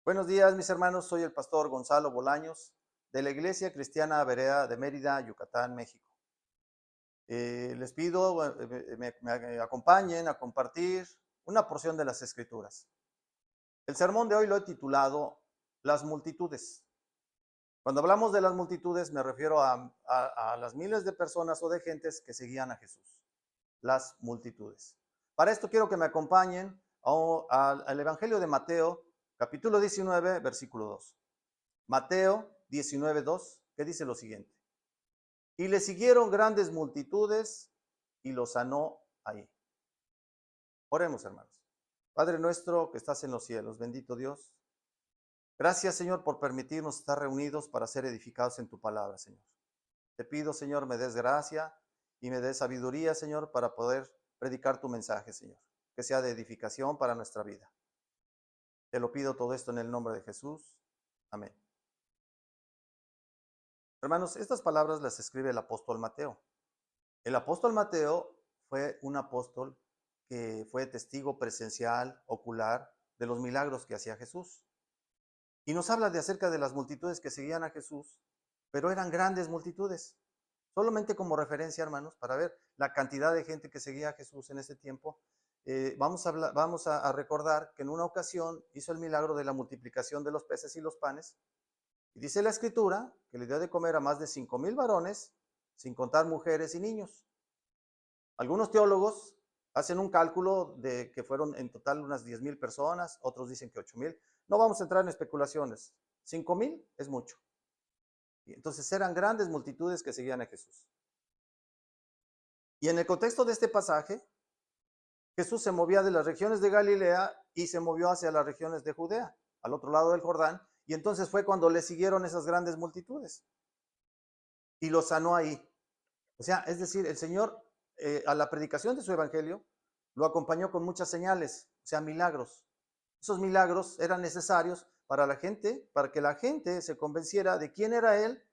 Buenos días, mis hermanos. Soy el pastor Gonzalo Bolaños de la Iglesia Cristiana Berea de Mérida, Yucatán, México. Les pido me acompañen a compartir una porción de las Escrituras. El sermón de hoy lo he titulado Las multitudes. Cuando hablamos de las multitudes me refiero a las miles de personas o de gentes que seguían a Jesús. Las multitudes. Para esto quiero que me acompañen al Evangelio de Mateo, capítulo 19, versículo 2. Mateo 19, 2, que dice lo siguiente. Y le siguieron grandes multitudes y lo sanó ahí. Oremos, hermanos. Padre nuestro que estás en los cielos, bendito Dios. Gracias, Señor, por permitirnos estar reunidos para ser edificados en tu palabra, Señor. Te pido, Señor, me des gracia y me des sabiduría, Señor, para poder predicar tu mensaje, Señor. Que sea de edificación para nuestra vida. Te lo pido todo esto en el nombre de Jesús. Amén. Hermanos, estas palabras las escribe el apóstol Mateo. El apóstol Mateo fue un apóstol que fue testigo presencial, ocular, de los milagros que hacía Jesús. Y nos habla de acerca de las multitudes que seguían a Jesús, pero eran grandes multitudes. Solamente como referencia, hermanos, para ver la cantidad de gente que seguía a Jesús en ese tiempo, vamos a recordar que en una ocasión hizo el milagro de la multiplicación de los peces y los panes. Y dice la escritura que le dio de comer a más de 5,000 varones, sin contar mujeres y niños. Algunos teólogos hacen un cálculo de que fueron en total unas 10,000 personas, otros dicen que 8,000. No vamos a entrar en especulaciones. 5,000 es mucho. Y entonces eran grandes multitudes que seguían a Jesús. Y en el contexto de este pasaje, Jesús se movía de las regiones de Galilea y se movió hacia las regiones de Judea, al otro lado del Jordán, y entonces fue cuando le siguieron esas grandes multitudes. Y lo sanó ahí. O sea, es decir, el Señor a la predicación de su evangelio lo acompañó con muchas señales, o sea, milagros. Esos milagros eran necesarios para la gente, para que la gente se convenciera de quién era Él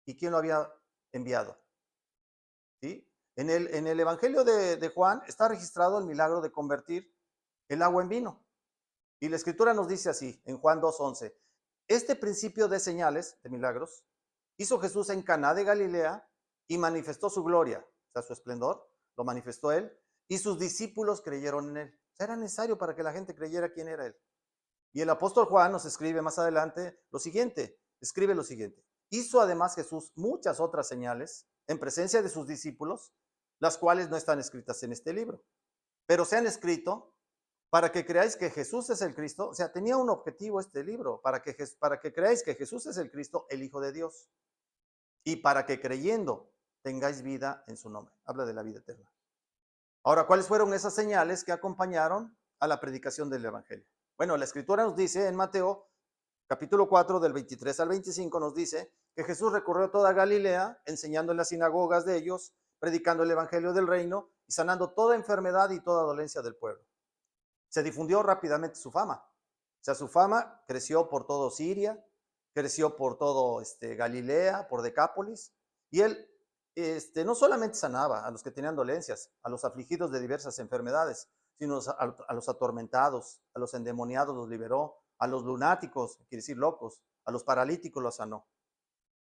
y quién lo había enviado. ¿Sí? En el evangelio de Juan está registrado el milagro de convertir el agua en vino. Y la escritura nos dice así, en Juan 2:11, este principio de señales, de milagros, hizo Jesús en Caná de Galilea y manifestó su gloria, o sea, su esplendor, lo manifestó él, y sus discípulos creyeron en él. O sea, era necesario para que la gente creyera quién era él. Y el apóstol Juan nos escribe más adelante lo siguiente, escribe lo siguiente. Hizo además Jesús muchas otras señales en presencia de sus discípulos, las cuales no están escritas en este libro, pero se han escrito para que creáis que Jesús es el Cristo. O sea, tenía un objetivo este libro, para que creáis que Jesús es el Cristo, el Hijo de Dios, y para que creyendo tengáis vida en su nombre. Habla de la vida eterna. Ahora, ¿cuáles fueron esas señales que acompañaron a la predicación del Evangelio? Bueno, la Escritura nos dice en Mateo, capítulo 4, del 23 al 25, nos dice que Jesús recorrió toda Galilea, enseñando en las sinagogas de ellos, predicando el Evangelio del reino y sanando toda enfermedad y toda dolencia del pueblo. Se difundió rápidamente su fama. O sea, su fama creció por todo Siria, creció por todo Galilea, por Decápolis, y él no solamente sanaba a los que tenían dolencias, a los afligidos de diversas enfermedades, sino a los atormentados, a los endemoniados los liberó, a los lunáticos, quiere decir locos, a los paralíticos los sanó.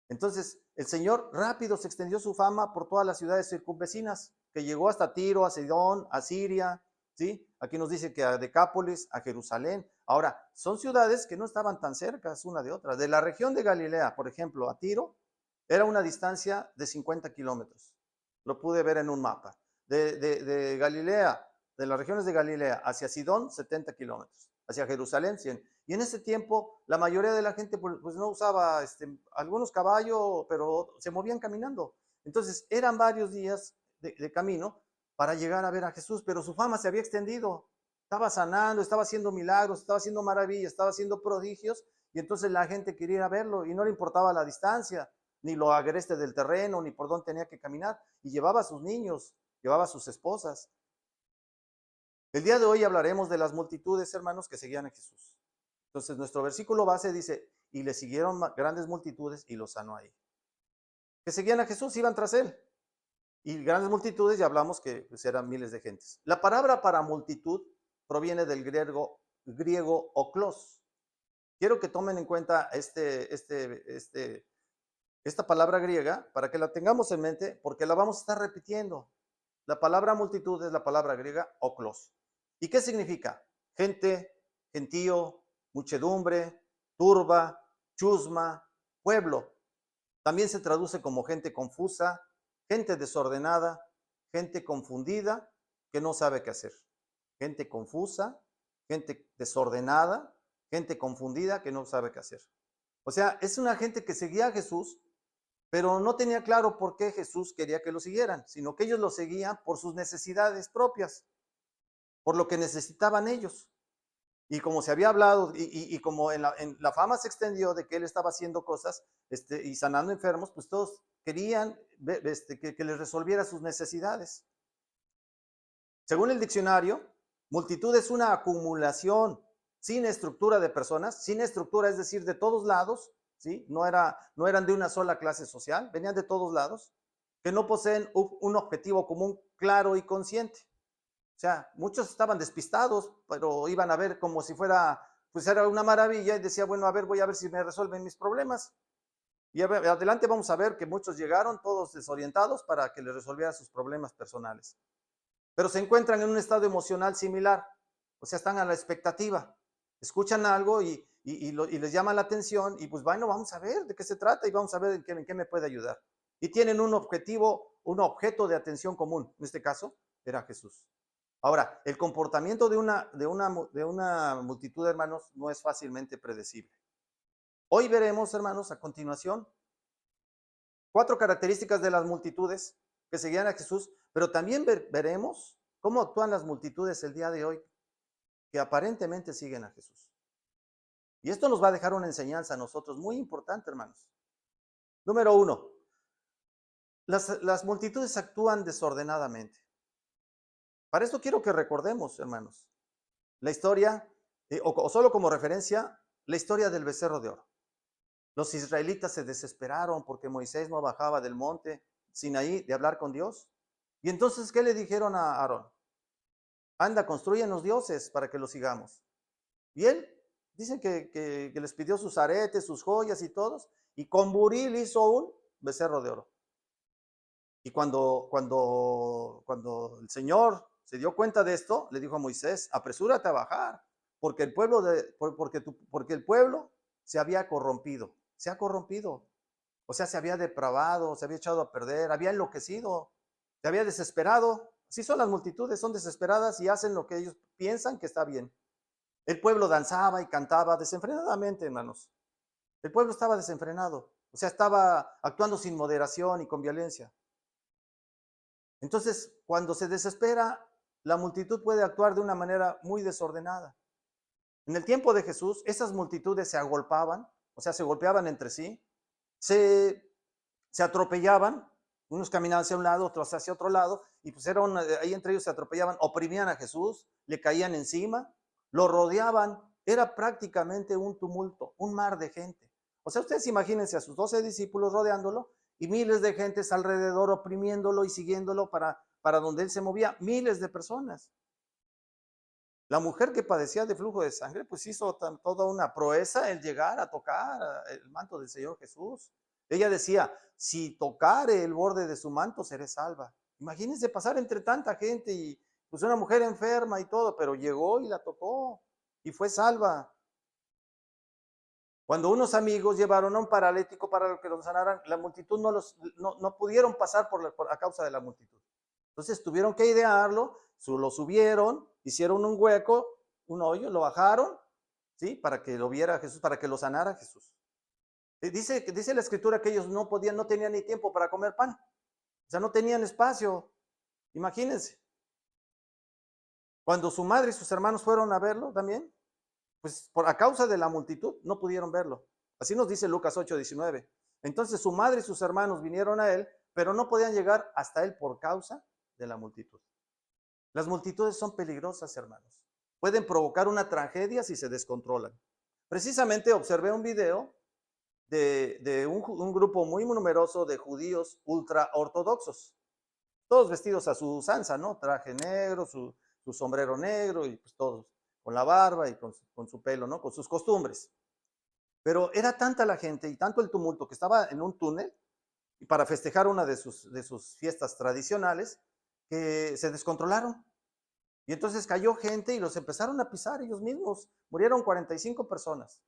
Entonces, el Señor rápido se extendió su fama por todas las ciudades circunvecinas, que llegó hasta Tiro, a Sidón, a Siria, ¿sí? Aquí nos dice que a Decápolis, a Jerusalén. Ahora, son ciudades que no estaban tan cercas una de otra. De la región de Galilea, por ejemplo, a Tiro, era una distancia de 50 kilómetros. Lo pude ver en un mapa. De Galilea, de las regiones de Galilea hacia Sidón, 70 kilómetros. Hacia Jerusalén, 100. Y en ese tiempo, la mayoría de la gente pues no usaba algunos caballos, pero se movían caminando. Entonces, eran varios días de camino para llegar a ver a Jesús, pero su fama se había extendido. Estaba sanando, estaba haciendo milagros, estaba haciendo maravillas, estaba haciendo prodigios, y entonces la gente quería ir a verlo y no le importaba la distancia, ni lo agreste del terreno, ni por dónde tenía que caminar, y llevaba a sus niños, llevaba a sus esposas. El día de hoy hablaremos de las multitudes, hermanos, que seguían a Jesús. Entonces, nuestro versículo base dice, y le siguieron grandes multitudes y lo sanó ahí. Que seguían a Jesús, iban tras él. Y grandes multitudes, ya hablamos que pues, eran miles de gentes. La palabra para multitud proviene del griego oklos, quiero que tomen en cuenta esta palabra griega para que la tengamos en mente, porque la vamos a estar repitiendo. La palabra multitud es la palabra griega oklos. ¿Y qué significa? Gente, gentío, muchedumbre, turba, chusma, pueblo. También se traduce como gente confusa, gente desordenada, gente confundida que no sabe qué hacer. Gente confusa, gente desordenada, gente confundida que no sabe qué hacer. O sea, es una gente que seguía a Jesús, pero no tenía claro por qué Jesús quería que lo siguieran, sino que ellos lo seguían por sus necesidades propias, por lo que necesitaban ellos. Y como se había hablado, y como en la fama se extendió de que él estaba haciendo cosas y sanando enfermos, pues todos querían que les resolviera sus necesidades. Según el diccionario, multitud es una acumulación sin estructura de personas, sin estructura, es decir, de todos lados, ¿sí? No eran de una sola clase social, venían de todos lados, que no poseen un objetivo común claro y consciente. O sea, muchos estaban despistados, pero iban a ver como si fuera, pues era una maravilla y decía, bueno, a ver, voy a ver si me resuelven mis problemas. Y adelante vamos a ver que muchos llegaron todos desorientados para que les resolviera sus problemas personales. Pero se encuentran en un estado emocional similar, o sea, están a la expectativa, escuchan algo y les llama la atención y pues bueno, vamos a ver de qué se trata y vamos a ver en qué me puede ayudar. Y tienen un objetivo, un objeto de atención común, en este caso era Jesús. Ahora, el comportamiento de una multitud, hermanos, no es fácilmente predecible. Hoy veremos, hermanos, a continuación, 4 características de las multitudes que seguían a Jesús, pero también veremos cómo actúan las multitudes el día de hoy que aparentemente siguen a Jesús. Y esto nos va a dejar una enseñanza a nosotros muy importante, hermanos. Número 1, las multitudes actúan desordenadamente. Para esto quiero que recordemos, hermanos, la historia, o solo como referencia, la historia del becerro de oro. Los israelitas se desesperaron porque Moisés no bajaba del monte Sinaí de hablar con Dios. Y entonces, ¿qué le dijeron a Aarón? Anda, construyenos dioses para que los sigamos. Y él dice que les pidió sus aretes, sus joyas y todos, y con buril hizo un becerro de oro. Y cuando el Señor se dio cuenta de esto, le dijo a Moisés, apresúrate a bajar, porque el pueblo se había corrompido, se ha corrompido. O sea, se había depravado, se había echado a perder, había enloquecido, se había desesperado. Así son las multitudes, son desesperadas y hacen lo que ellos piensan que está bien. El pueblo danzaba y cantaba desenfrenadamente, hermanos. El pueblo estaba desenfrenado, o sea, estaba actuando sin moderación y con violencia. Entonces, cuando se desespera, la multitud puede actuar de una manera muy desordenada. En el tiempo de Jesús, esas multitudes se agolpaban, o sea, se golpeaban entre sí, se atropellaban, unos caminaban hacia un lado, otros hacia otro lado, y pues ahí entre ellos se atropellaban, oprimían a Jesús, le caían encima, lo rodeaban, era prácticamente un tumulto, un mar de gente. O sea, ustedes imagínense a sus 12 discípulos rodeándolo y miles de gentes alrededor oprimiéndolo y siguiéndolo para donde él se movía, miles de personas. La mujer que padecía de flujo de sangre, pues hizo toda una proeza el llegar a tocar el manto del Señor Jesús. Ella decía, si tocare el borde de su manto, seré salva. Imagínense pasar entre tanta gente y pues una mujer enferma y todo, pero llegó y la tocó y fue salva. Cuando unos amigos llevaron a un paralítico para que lo sanaran, la multitud no pudieron pasar a causa de la multitud. Entonces tuvieron que idearlo, lo subieron, hicieron un hueco, un hoyo, lo bajaron, ¿sí? Para que lo viera Jesús, para que lo sanara Jesús. Dice la escritura que ellos no tenían ni tiempo para comer pan. O sea, no tenían espacio. Imagínense. Cuando su madre y sus hermanos fueron a verlo también, pues a causa de la multitud no pudieron verlo. Así nos dice Lucas 8:19. Entonces su madre y sus hermanos vinieron a él, pero no podían llegar hasta él por causa de la multitud. Las multitudes son peligrosas, hermanos. Pueden provocar una tragedia si se descontrolan. Precisamente observé un video de un grupo muy numeroso de judíos ultra ortodoxos, todos vestidos a su usanza, ¿no? Traje negro, su sombrero negro y pues todos con la barba y con su pelo, ¿no? Con sus costumbres. Pero era tanta la gente y tanto el tumulto que estaba en un túnel para festejar una de sus fiestas tradicionales que se descontrolaron. Y entonces cayó gente y los empezaron a pisar ellos mismos. Murieron 45 personas.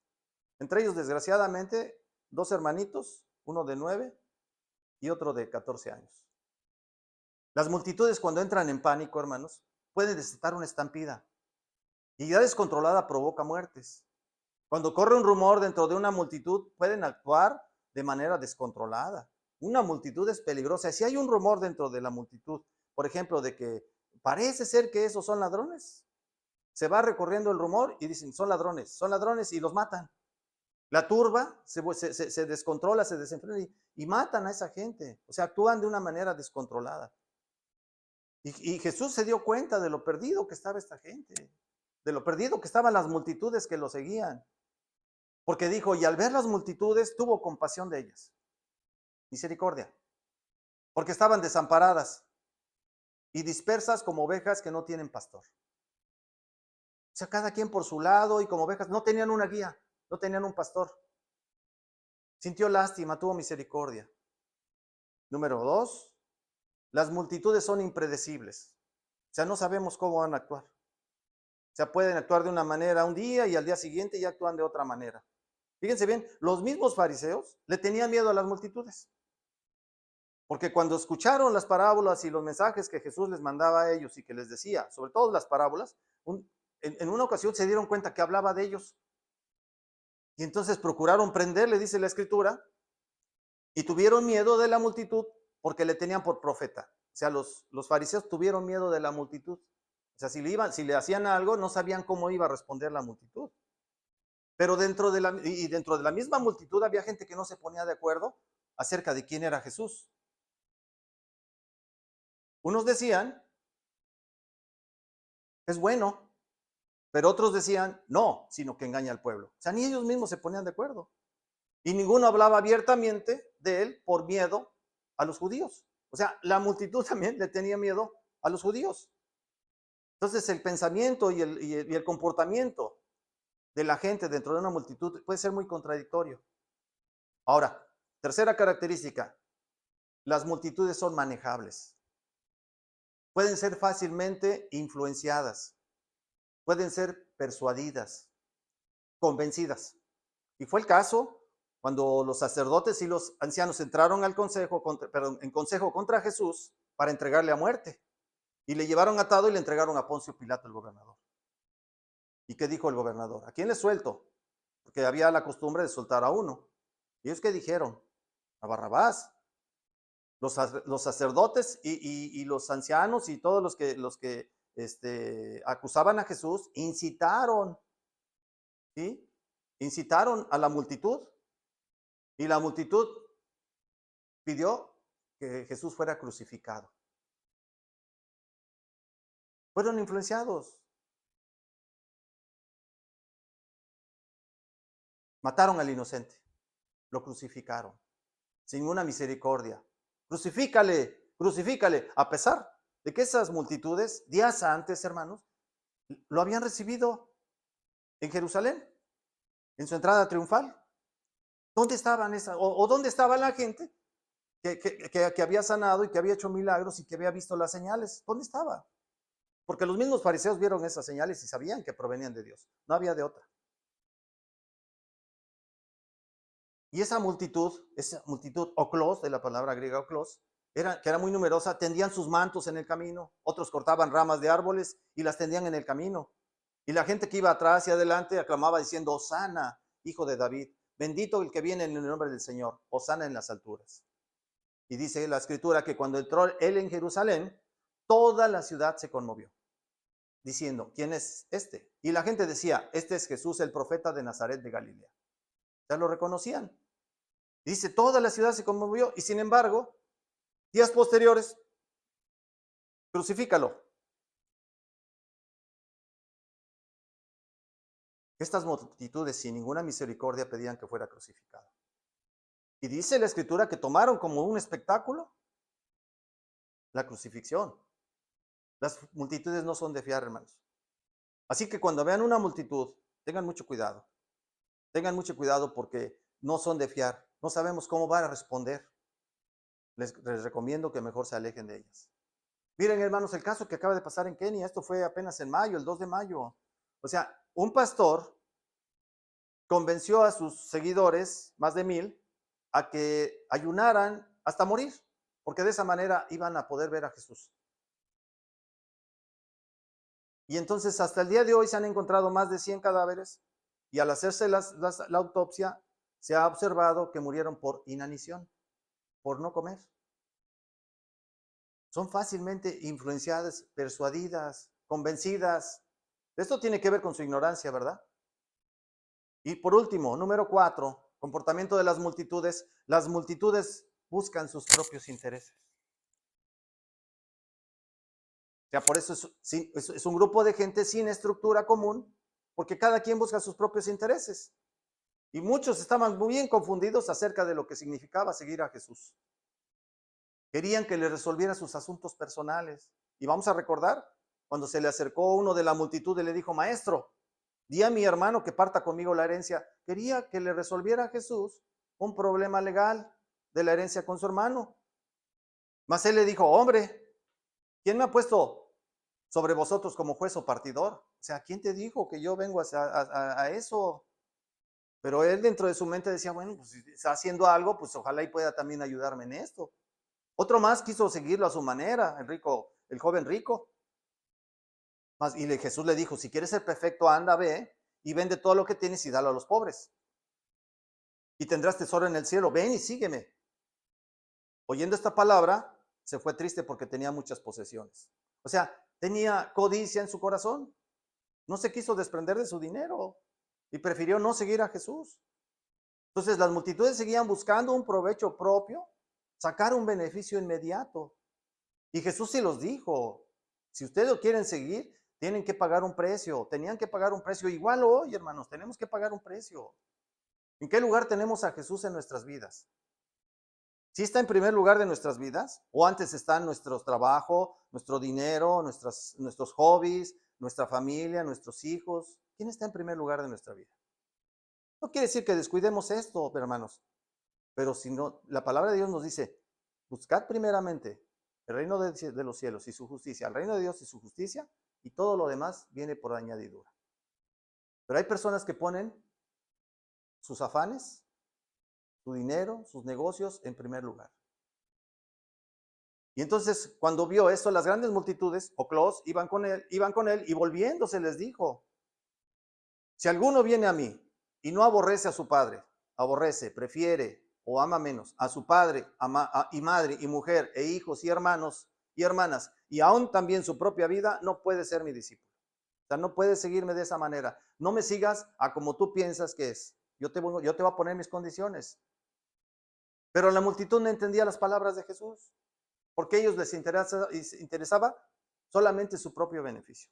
Entre ellos, desgraciadamente, dos hermanitos, uno de 9 y otro de 14 años. Las multitudes, cuando entran en pánico, hermanos, pueden desatar una estampida. Y ya descontrolada provoca muertes. Cuando corre un rumor dentro de una multitud, pueden actuar de manera descontrolada. Una multitud es peligrosa. Si hay un rumor dentro de la multitud, por ejemplo, de que parece ser que esos son ladrones, se va recorriendo el rumor y dicen, son ladrones y los matan. La turba se descontrola, se desenfrena y matan a esa gente. O sea, actúan de una manera descontrolada. Y Jesús se dio cuenta de lo perdido que estaba esta gente, de lo perdido que estaban las multitudes que lo seguían. Porque dijo, y al ver las multitudes, tuvo compasión de ellas. Misericordia. Porque estaban desamparadas y dispersas como ovejas que no tienen pastor. O sea, cada quien por su lado y como ovejas, no tenían una guía, no tenían un pastor. Sintió lástima, tuvo misericordia. Número 2, las multitudes son impredecibles. O sea, no sabemos cómo van a actuar. O sea, pueden actuar de una manera un día y al día siguiente ya actúan de otra manera. Fíjense bien, los mismos fariseos le tenían miedo a las multitudes. Porque cuando escucharon las parábolas y los mensajes que Jesús les mandaba a ellos y que les decía, sobre todo las parábolas, en una ocasión se dieron cuenta que hablaba de ellos. Y entonces procuraron prenderle, dice la Escritura, y tuvieron miedo de la multitud porque le tenían por profeta. O sea, los fariseos tuvieron miedo de la multitud. O sea, si le hacían algo, no sabían cómo iba a responder la multitud. Pero dentro de la misma multitud había gente que no se ponía de acuerdo acerca de quién era Jesús. Unos decían, es bueno, pero otros decían, no, sino que engaña al pueblo. O sea, ni ellos mismos se ponían de acuerdo. Y ninguno hablaba abiertamente de él por miedo a los judíos. O sea, la multitud también le tenía miedo a los judíos. Entonces, el pensamiento y el comportamiento de la gente dentro de una multitud puede ser muy contradictorio. Ahora, tercera característica, las multitudes son manejables. Pueden ser fácilmente influenciadas, pueden ser persuadidas, convencidas. Y fue el caso cuando los sacerdotes y los ancianos entraron al consejo, en consejo contra Jesús para entregarle a muerte. Y le llevaron atado y le entregaron a Poncio Pilato, el gobernador. ¿Y qué dijo el gobernador? ¿A quién le suelto? Porque había la costumbre de soltar a uno. ¿Y ellos qué dijeron? A Barrabás. Los sacerdotes y los ancianos y todos los que acusaban a Jesús incitaron, ¿sí? Incitaron a la multitud y la multitud pidió que Jesús fuera crucificado. Fueron influenciados. Mataron al inocente, lo crucificaron, sin una misericordia. Crucifícale, crucíficale, a pesar de que esas multitudes, días antes, hermanos, lo habían recibido en Jerusalén, en su entrada triunfal. ¿Dónde estaban o dónde estaba la gente que había sanado y que había hecho milagros y que había visto las señales? ¿Dónde estaba? Porque los mismos fariseos vieron esas señales y sabían que provenían de Dios. No había de otra. Y esa multitud, oklos, de la palabra griega oklos, que era muy numerosa, tendían sus mantos en el camino, otros cortaban ramas de árboles y las tendían en el camino. Y la gente que iba atrás y adelante aclamaba diciendo, Hosana, hijo de David, bendito el que viene en el nombre del Señor, Hosana en las alturas. Y dice la Escritura que cuando entró él en Jerusalén, toda la ciudad se conmovió, diciendo, ¿quién es este? Y la gente decía, este es Jesús, el profeta de Nazaret de Galilea. Ya lo reconocían. Dice, toda la ciudad se conmovió y sin embargo, días posteriores, crucifícalo. Estas multitudes sin ninguna misericordia pedían que fuera crucificado. Y dice la Escritura que tomaron como un espectáculo la crucifixión. Las multitudes no son de fiar, hermanos. Así que cuando vean una multitud, tengan mucho cuidado. Tengan mucho cuidado porque no son de fiar. No sabemos cómo van a responder. Les recomiendo que mejor se alejen de ellas. Miren, hermanos, el caso que acaba de pasar en Kenia, esto fue apenas en mayo, el 2 de mayo. O sea, un pastor convenció a sus seguidores, más de 1000, a que ayunaran hasta morir, porque de esa manera iban a poder ver a Jesús. Y entonces hasta el día de hoy se han encontrado más de 100 cadáveres y al hacerse la autopsia se ha observado que murieron por inanición, por no comer. Son fácilmente influenciadas, persuadidas, convencidas. Esto tiene que ver con su ignorancia, ¿verdad? Y por último, número 4, comportamiento de las multitudes. Las multitudes buscan sus propios intereses. O sea, por eso es un grupo de gente sin estructura común, porque cada quien busca sus propios intereses. Y muchos estaban muy bien confundidos acerca de lo que significaba seguir a Jesús. Querían que le resolviera sus asuntos personales. Y vamos a recordar cuando se le acercó uno de la multitud y le dijo: maestro, di a mi hermano que parta conmigo la herencia. Quería que le resolviera a Jesús un problema legal de la herencia con su hermano. Mas él le dijo: hombre, ¿quién me ha puesto sobre vosotros como juez o partidor? O sea, ¿quién te dijo que yo vengo a eso? Pero él dentro de su mente decía: bueno, pues si está haciendo algo, pues ojalá y pueda también ayudarme en esto. Otro más quiso seguirlo a su manera, el joven rico. Y Jesús le dijo: si quieres ser perfecto, anda, ve y vende todo lo que tienes y dalo a los pobres. Y tendrás tesoro en el cielo. Ven y sígueme. Oyendo esta palabra, se fue triste porque tenía muchas posesiones. O sea, tenía codicia en su corazón. No se quiso desprender de su dinero y prefirió no seguir a Jesús. Entonces las multitudes seguían buscando un provecho propio, sacar un beneficio inmediato. Y Jesús sí los dijo: si ustedes lo quieren seguir, tienen que pagar un precio. Tenían que pagar un precio. Igual hoy, hermanos, tenemos que pagar un precio. ¿En qué lugar tenemos a Jesús en nuestras vidas? ¿Sí está en primer lugar de nuestras vidas? ¿O antes están nuestro trabajo, nuestro dinero, nuestros hobbies, nuestra familia, nuestros hijos? ¿Quién está en primer lugar de nuestra vida? No quiere decir que descuidemos esto, hermanos, pero si no, la palabra de Dios nos dice: buscad primeramente el reino de los cielos y su justicia, el reino de Dios y su justicia, y todo lo demás viene por añadidura. Pero hay personas que ponen sus afanes, su dinero, sus negocios en primer lugar. Y entonces, cuando vio esto, las grandes multitudes, oclos, iban con él, y volviéndose les dijo: si alguno viene a mí y no aborrece a su padre, aborrece, prefiere o ama menos a su padre y madre y mujer e hijos y hermanos y hermanas, y aún también su propia vida, no puede ser mi discípulo. O sea, no puedes seguirme de esa manera. No me sigas a como tú piensas que es. Yo te voy a poner mis condiciones. Pero la multitud no entendía las palabras de Jesús, porque a ellos les interesaba solamente su propio beneficio.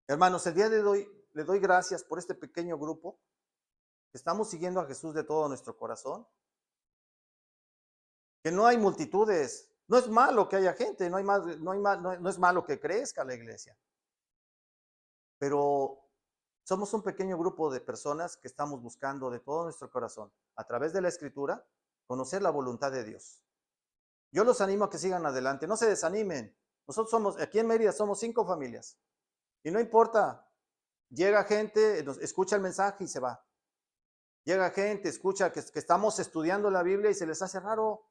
Hermanos, el día de hoy le doy gracias por este pequeño grupo que estamos siguiendo a Jesús de todo nuestro corazón. Que no hay multitudes. No es malo que haya gente, no es malo que crezca la iglesia. Pero somos un pequeño grupo de personas que estamos buscando de todo nuestro corazón, a través de la Escritura, conocer la voluntad de Dios. Yo los animo a que sigan adelante, no se desanimen. Nosotros aquí en Mérida somos 5 familias. Y no importa, llega gente, escucha el mensaje y se va. Llega gente, escucha que estamos estudiando la Biblia y se les hace raro.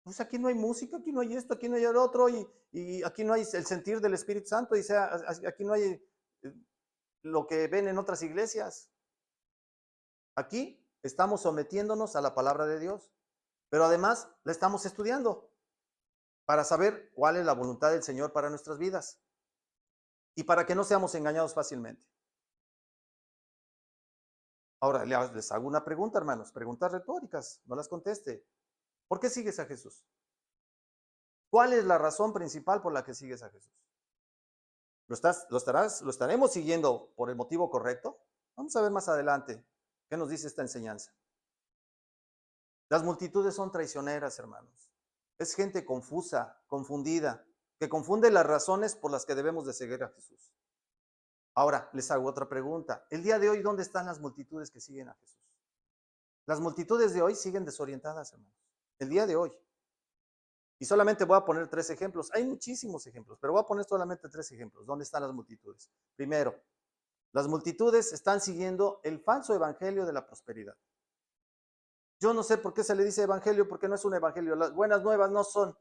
Pues aquí no hay música, aquí no hay esto, aquí no hay el otro, y aquí no hay el sentir del Espíritu Santo, y aquí no hay lo que ven en otras iglesias. Aquí estamos sometiéndonos a la palabra de Dios, pero además la estamos estudiando para saber cuál es la voluntad del Señor para nuestras vidas y para que no seamos engañados fácilmente. Ahora les hago una pregunta, hermanos, preguntas retóricas, no las conteste. ¿Por qué sigues a Jesús? ¿Cuál es la razón principal por la que sigues a Jesús? ¿Lo estaremos siguiendo por el motivo correcto? Vamos a ver más adelante qué nos dice esta enseñanza. Las multitudes son traicioneras, hermanos. Es gente confusa, confundida, que confunde las razones por las que debemos de seguir a Jesús. Ahora, les hago otra pregunta. El día de hoy, ¿dónde están las multitudes que siguen a Jesús? Las multitudes de hoy siguen desorientadas, hermanos. El día de hoy. Y solamente voy a poner 3 ejemplos. Hay muchísimos ejemplos, pero voy a poner solamente 3 ejemplos. ¿Dónde están las multitudes? Primero, las multitudes están siguiendo el falso evangelio de la prosperidad. Yo no sé por qué se le dice evangelio, porque no es un evangelio. Las buenas nuevas no son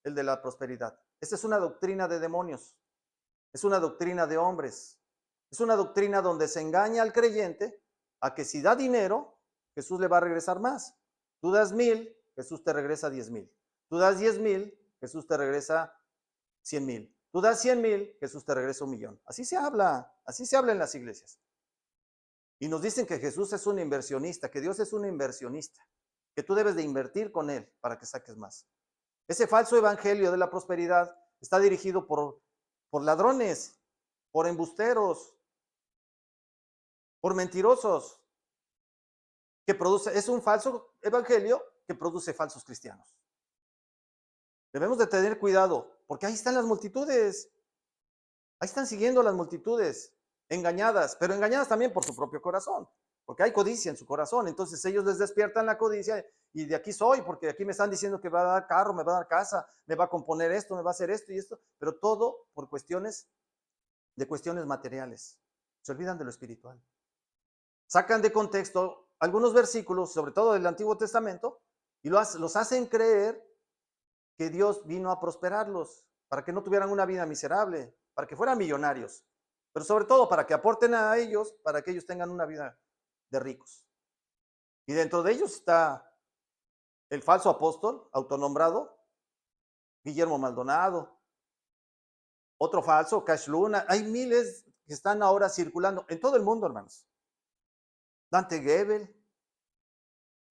el de la prosperidad. Esta es una doctrina de demonios. Es una doctrina de hombres. Es una doctrina donde se engaña al creyente a que si da dinero, Jesús le va a regresar más. Tú das 1,000, Jesús te regresa 10,000. Tú das 10,000, Jesús te regresa 100,000. Tú das 100,000, Jesús te regresa 1,000,000. Así se habla en las iglesias. Y nos dicen que Jesús es un inversionista, que Dios es un inversionista, que tú debes de invertir con Él para que saques más. Ese falso evangelio de la prosperidad está dirigido por ladrones, por embusteros, por mentirosos, es un falso evangelio que produce falsos cristianos. Debemos de tener cuidado, porque ahí están las multitudes, ahí están siguiendo las multitudes, engañadas, pero engañadas también por su propio corazón, porque hay codicia en su corazón. Entonces ellos les despiertan la codicia y de aquí soy, porque aquí me están diciendo que va a dar carro, me va a dar casa, me va a componer esto, me va a hacer esto y esto, pero todo por cuestiones materiales. Se olvidan de lo espiritual. Sacan de contexto algunos versículos, sobre todo del Antiguo Testamento, y los hacen creer que Dios vino a prosperarlos, para que no tuvieran una vida miserable, para que fueran millonarios, pero sobre todo para que aporten a ellos, para que ellos tengan una vida de ricos. Y dentro de ellos está el falso apóstol autonombrado, Guillermo Maldonado, otro falso, Cash Luna. Hay miles que están ahora circulando en todo el mundo, hermanos. Dante Gebel,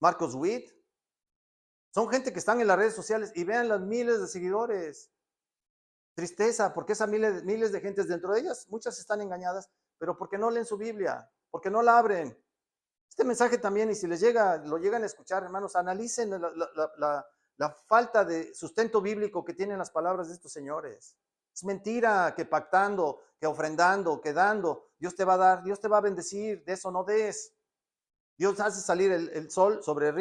Marcos Witt, son gente que están en las redes sociales y vean las miles de seguidores. Tristeza, porque esas miles de gentes dentro de ellas, muchas están engañadas, pero porque no leen su Biblia, porque no la abren. Este mensaje también, y si lo llegan a escuchar, hermanos, analicen la falta de sustento bíblico que tienen las palabras de estos señores. Es mentira que pactando, que ofrendando, que dando, Dios te va a dar, Dios te va a bendecir, de eso no des. Dios hace salir el sol sobre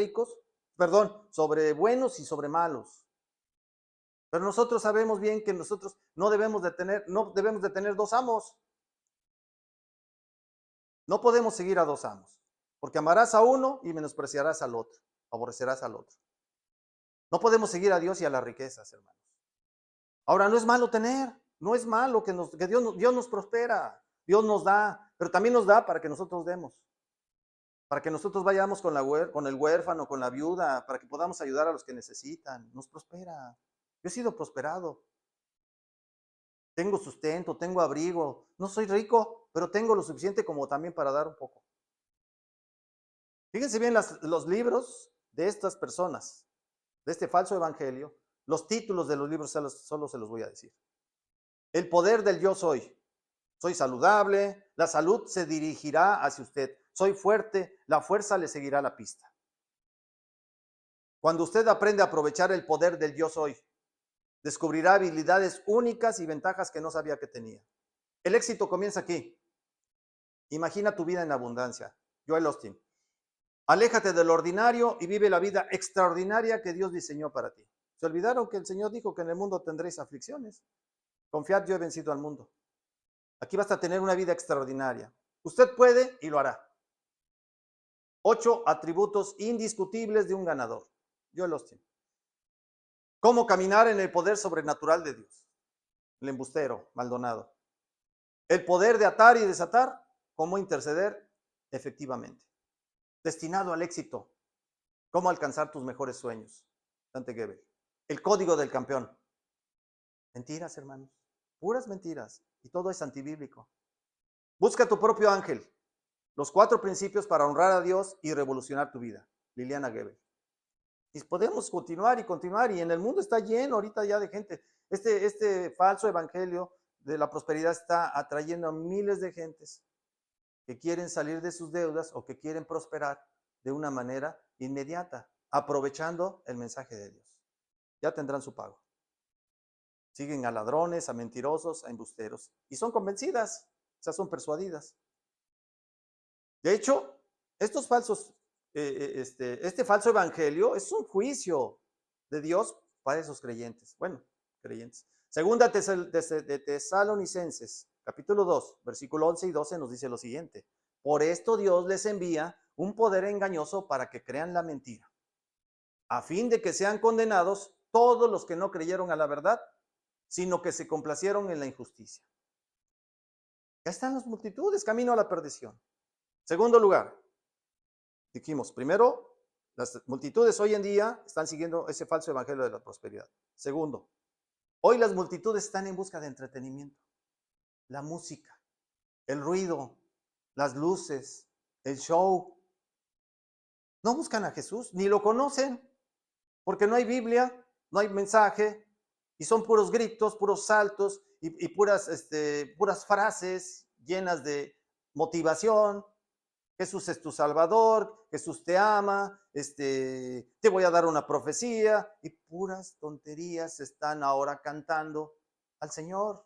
sobre buenos y sobre malos. Pero nosotros sabemos bien que nosotros no debemos de tener 2 amos. No podemos seguir a 2 amos, porque amarás a uno y menospreciarás al otro, aborrecerás al otro. No podemos seguir a Dios y a las riquezas, hermanos. Ahora, no es malo tener, no es malo que Dios nos prospera, Dios nos da, pero también nos da para que nosotros demos, para que nosotros vayamos con el huérfano, con la viuda, para que podamos ayudar a los que necesitan. Nos prospera. Yo he sido prosperado. Tengo sustento, tengo abrigo. No soy rico, pero tengo lo suficiente como también para dar un poco. Fíjense bien los libros de estas personas, de este falso evangelio. Los títulos de los libros solo se los voy a decir. El poder del yo soy. Soy saludable, la salud se dirigirá hacia usted. Soy fuerte, la fuerza le seguirá la pista. Cuando usted aprende a aprovechar el poder del yo soy, descubrirá habilidades únicas y ventajas que no sabía que tenía. El éxito comienza aquí. Imagina tu vida en abundancia. Joel Austin. Aléjate del ordinario y vive la vida extraordinaria que Dios diseñó para ti. Se olvidaron que el Señor dijo que en el mundo tendréis aflicciones. Confiad, yo he vencido al mundo. Aquí vas a tener una vida extraordinaria. Usted puede y lo hará. 8 atributos indiscutibles de un ganador. Joel Austin. ¿Cómo caminar en el poder sobrenatural de Dios? El embustero, Maldonado. El poder de atar y desatar. ¿Cómo interceder efectivamente? Destinado al éxito. ¿Cómo alcanzar tus mejores sueños? Dante Gebel. El código del campeón. Mentiras, hermanos. Puras mentiras. Y todo es antibíblico. Busca tu propio ángel. Los 4 principios para honrar a Dios y revolucionar tu vida. Liliana Gebel. Y podemos continuar, y en el mundo está lleno ahorita ya de gente. Este falso evangelio de la prosperidad está atrayendo a miles de gentes que quieren salir de sus deudas o que quieren prosperar de una manera inmediata, aprovechando el mensaje de Dios. Ya tendrán su pago. Siguen a ladrones, a mentirosos, a embusteros, y son convencidas. sea, son persuadidas. De hecho, estos falsos, este falso evangelio es un juicio de Dios para esos creyentes. Bueno, creyentes. Segunda de Tesalonicenses, capítulo 2, versículo 11 y 12 nos dice lo siguiente. Por esto Dios les envía un poder engañoso para que crean la mentira, a fin de que sean condenados todos los que no creyeron a la verdad, sino que se complacieron en la injusticia. Ya están las multitudes, camino a la perdición. Segundo lugar, dijimos, primero, las multitudes hoy en día están siguiendo ese falso evangelio de la prosperidad. Segundo, hoy las multitudes están en busca de entretenimiento. La música, el ruido, las luces, el show. No buscan a Jesús, ni lo conocen, porque no hay Biblia, no hay mensaje, y son puros gritos, puros saltos y puras frases llenas de motivación. Jesús es tu Salvador, Jesús te ama, te voy a dar una profecía, y puras tonterías están ahora cantando al Señor.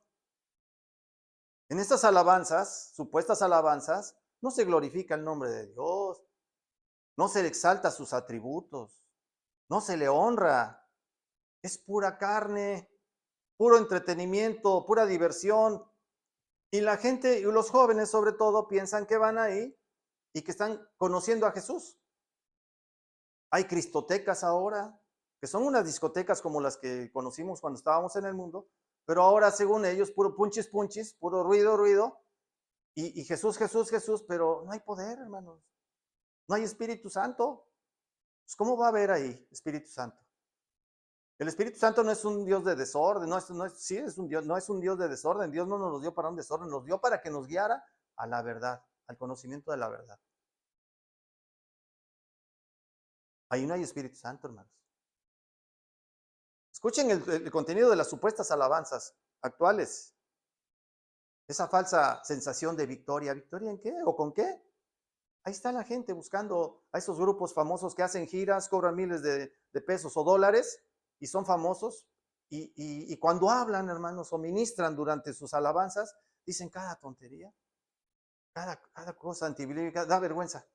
En estas alabanzas, supuestas alabanzas, no se glorifica el nombre de Dios, no se le exalta sus atributos, no se le honra. Es pura carne, puro entretenimiento, pura diversión. Y la gente, y los jóvenes sobre todo, piensan que van ahí y que están conociendo a Jesús. Hay cristotecas ahora, que son unas discotecas como las que conocimos cuando estábamos en el mundo, pero ahora según ellos, puro punchis, punchis, puro ruido, ruido, y Jesús, Jesús, Jesús, pero no hay poder, hermanos. No hay Espíritu Santo. Pues, ¿cómo va a haber ahí Espíritu Santo? El Espíritu Santo no es un Dios de desorden, sí es un Dios, no es un Dios de desorden. Dios no nos dio para un desorden, nos dio para que nos guiara a la verdad, al conocimiento de la verdad. Ahí no hay Espíritu Santo, hermanos. Escuchen el contenido de las supuestas alabanzas actuales. Esa falsa sensación de victoria. ¿Victoria en qué? ¿O con qué? Ahí está la gente buscando a esos grupos famosos que hacen giras, cobran miles de pesos o dólares y son famosos. Y cuando hablan, hermanos, o ministran durante sus alabanzas, dicen cada tontería, cada cosa antibíblica, da vergüenza.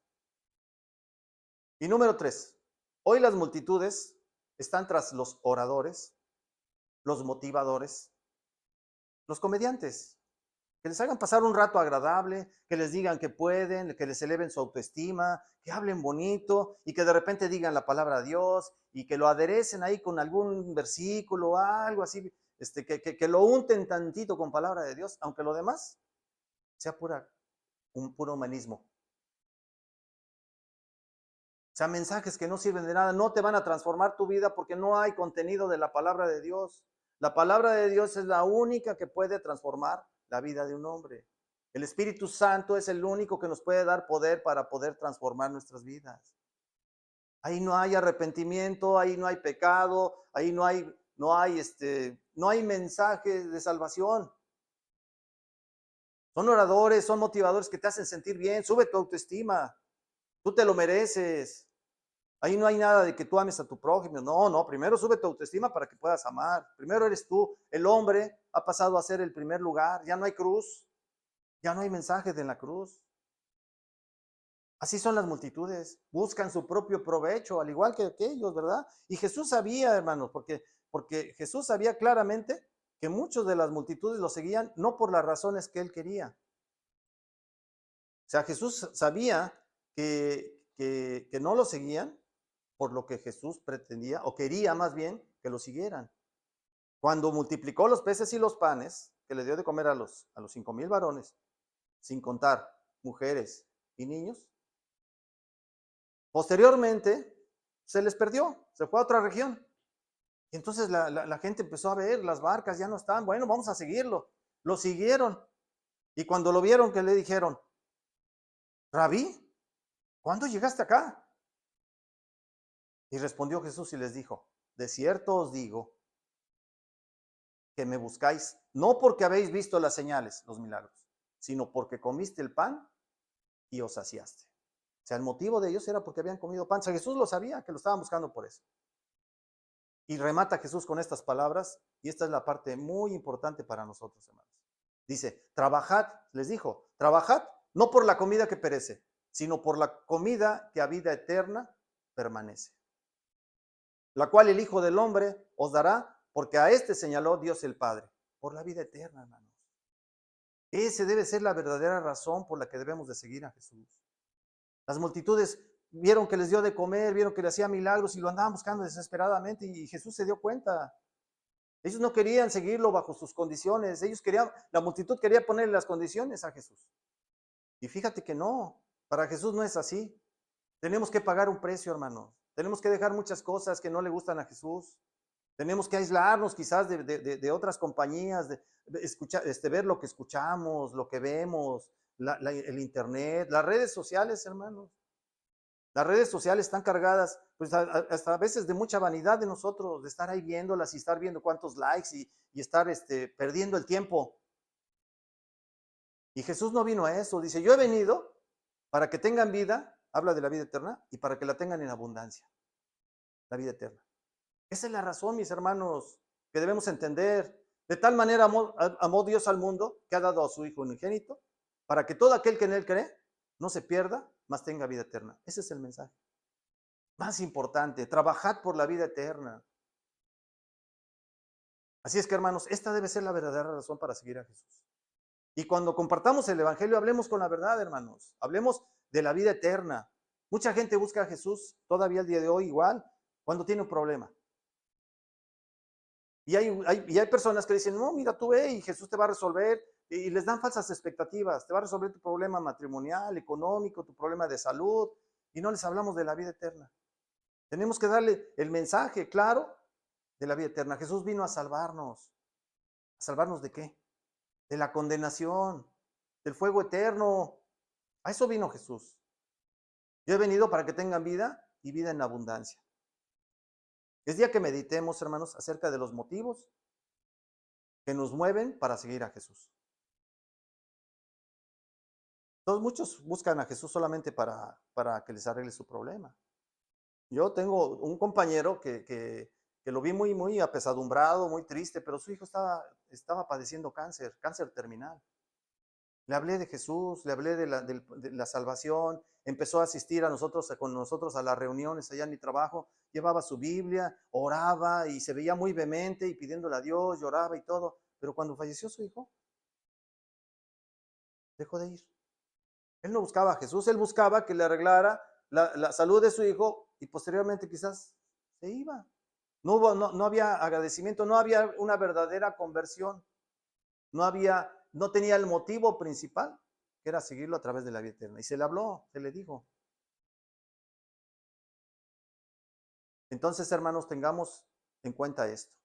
Y número 3, hoy las multitudes están tras los oradores, los motivadores, los comediantes, que les hagan pasar un rato agradable, que les digan que pueden, que les eleven su autoestima, que hablen bonito y que de repente digan la palabra de Dios y que lo aderecen ahí con algún versículo o algo así, que lo unten tantito con palabra de Dios, aunque lo demás sea un puro humanismo. O sea, mensajes que no sirven de nada, no te van a transformar tu vida porque no hay contenido de la palabra de Dios. La palabra de Dios es la única que puede transformar la vida de un hombre. El Espíritu Santo es el único que nos puede dar poder para poder transformar nuestras vidas. Ahí no hay arrepentimiento, ahí no hay pecado, ahí no hay mensaje de salvación. Son oradores, son motivadores que te hacen sentir bien, sube tu autoestima, tú te lo mereces. Ahí no hay nada de que tú ames a tu prójimo. No, primero sube tu autoestima para que puedas amar. Primero eres tú. El hombre ha pasado a ser el primer lugar. Ya no hay cruz. Ya no hay mensaje de la cruz. Así son las multitudes. Buscan su propio provecho, al igual que aquellos, ¿verdad? Y Jesús sabía, hermanos, porque Jesús sabía claramente que muchos de las multitudes lo seguían no por las razones que él quería. O sea, Jesús sabía que no lo seguían por lo que Jesús pretendía, o quería más bien, que lo siguieran. Cuando multiplicó los peces y los panes, que le dio de comer a los 5,000 varones, sin contar mujeres y niños, posteriormente se les perdió, se fue a otra región. Y entonces la gente empezó a ver, las barcas ya no están, bueno, vamos a seguirlo. Lo siguieron. Y cuando lo vieron, ¿qué le dijeron? Rabí, ¿cuándo llegaste acá? Y respondió Jesús y les dijo, de cierto os digo que me buscáis, no porque habéis visto las señales, los milagros, sino porque comiste el pan y os saciaste. O sea, el motivo de ellos era porque habían comido pan. O sea, Jesús lo sabía, que lo estaban buscando por eso. Y remata Jesús con estas palabras, y esta es la parte muy importante para nosotros, hermanos. Dice, trabajad, les dijo, trabajad no por la comida que perece, sino por la comida que a vida eterna permanece, la cual el Hijo del Hombre os dará, porque a este señaló Dios el Padre, por la vida eterna, hermanos. Esa debe ser la verdadera razón por la que debemos de seguir a Jesús. Las multitudes vieron que les dio de comer, vieron que le hacía milagros y lo andaban buscando desesperadamente y Jesús se dio cuenta. Ellos no querían seguirlo bajo sus condiciones, la multitud quería ponerle las condiciones a Jesús. Y fíjate que no, para Jesús no es así. Tenemos que pagar un precio, hermano. Tenemos que dejar muchas cosas que no le gustan a Jesús. Tenemos que aislarnos quizás de otras compañías, de escuchar, ver lo que escuchamos, lo que vemos, el internet, las redes sociales, hermanos. Las redes sociales están cargadas, pues hasta a veces de mucha vanidad de nosotros, de estar ahí viéndolas y estar viendo cuántos likes y estar perdiendo el tiempo. Y Jesús no vino a eso, dice, yo he venido para que tengan vida, habla de la vida eterna, y para que la tengan en abundancia, la vida eterna. Esa es la razón, mis hermanos, que debemos entender. De tal manera amó Dios al mundo que ha dado a su Hijo unigénito, para que todo aquel que en él cree no se pierda, mas tenga vida eterna. Ese es el mensaje más importante, trabajad por la vida eterna. Así es que, hermanos, esta debe ser la verdadera razón para seguir a Jesús. Y cuando compartamos el evangelio, hablemos con la verdad, hermanos. Hablemos de la vida eterna. Mucha gente busca a Jesús todavía el día de hoy igual cuando tiene un problema. Y hay personas que dicen, no, mira, tú ve y Jesús te va a resolver. Y les dan falsas expectativas. Te va a resolver tu problema matrimonial, económico, tu problema de salud. Y no les hablamos de la vida eterna. Tenemos que darle el mensaje claro de la vida eterna. Jesús vino a salvarnos. ¿A salvarnos de qué? De la condenación, del fuego eterno. A eso vino Jesús. Yo he venido para que tengan vida y vida en abundancia. Es día que meditemos, hermanos, acerca de los motivos que nos mueven para seguir a Jesús. Todos muchos buscan a Jesús solamente para que les arregle su problema. Yo tengo un compañero que lo vi muy apesadumbrado, muy triste, pero su hijo estaba padeciendo cáncer terminal. Le hablé de Jesús, le hablé de la salvación, empezó a asistir con nosotros a las reuniones allá en mi trabajo, llevaba su Biblia, oraba y se veía muy vehemente y pidiéndole a Dios, lloraba y todo, pero cuando falleció su hijo, dejó de ir. Él no buscaba a Jesús, él buscaba que le arreglara la salud de su hijo y posteriormente quizás se iba. No había agradecimiento, no había una verdadera conversión, no tenía el motivo principal, que era seguirlo a través de la vida eterna. Y se le habló, se le dijo. Entonces, hermanos, tengamos en cuenta esto.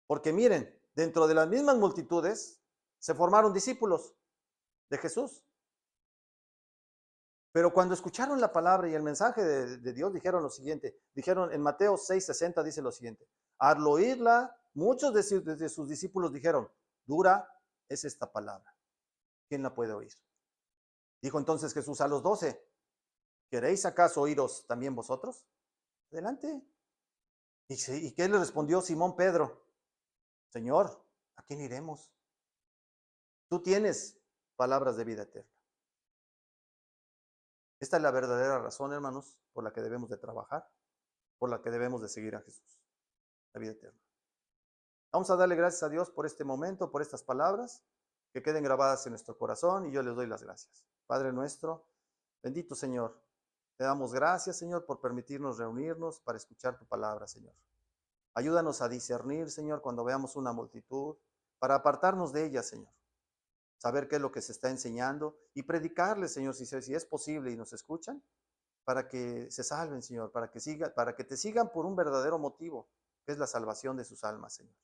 Porque miren, dentro de las mismas multitudes se formaron discípulos de Jesús. Pero cuando escucharon la palabra y el mensaje de Dios, dijeron lo siguiente. Dijeron en Mateo 6:60, dice lo siguiente. Al oírla, muchos de sus discípulos dijeron, dura es esta palabra. ¿Quién la puede oír? Dijo entonces Jesús a los 12, ¿queréis acaso oíros también vosotros? Adelante. ¿Y qué le respondió Simón Pedro? Señor, ¿a quién iremos? Tú tienes palabras de vida eterna. Esta es la verdadera razón, hermanos, por la que debemos de trabajar, por la que debemos de seguir a Jesús, la vida eterna. Vamos a darle gracias a Dios por este momento, por estas palabras, que queden grabadas en nuestro corazón y yo les doy las gracias. Padre nuestro, bendito Señor, te damos gracias, Señor, por permitirnos reunirnos para escuchar tu palabra, Señor. Ayúdanos a discernir, Señor, cuando veamos una multitud, para apartarnos de ella, Señor. Saber qué es lo que se está enseñando y predicarles, Señor, si es posible y nos escuchan, para que se salven, Señor, para que te sigan por un verdadero motivo, que es la salvación de sus almas, Señor.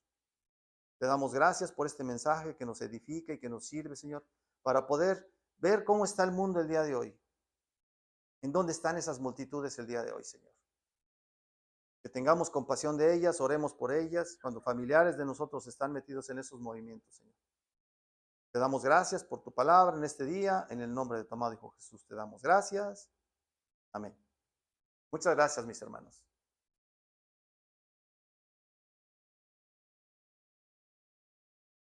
Te damos gracias por este mensaje que nos edifica y que nos sirve, Señor, para poder ver cómo está el mundo el día de hoy. ¿En dónde están esas multitudes el día de hoy, Señor? Que tengamos compasión de ellas, oremos por ellas, cuando familiares de nosotros están metidos en esos movimientos, Señor. Te damos gracias por tu palabra en este día, en el nombre de tu amado Hijo Jesús te damos gracias. Amén. Muchas gracias, mis hermanos.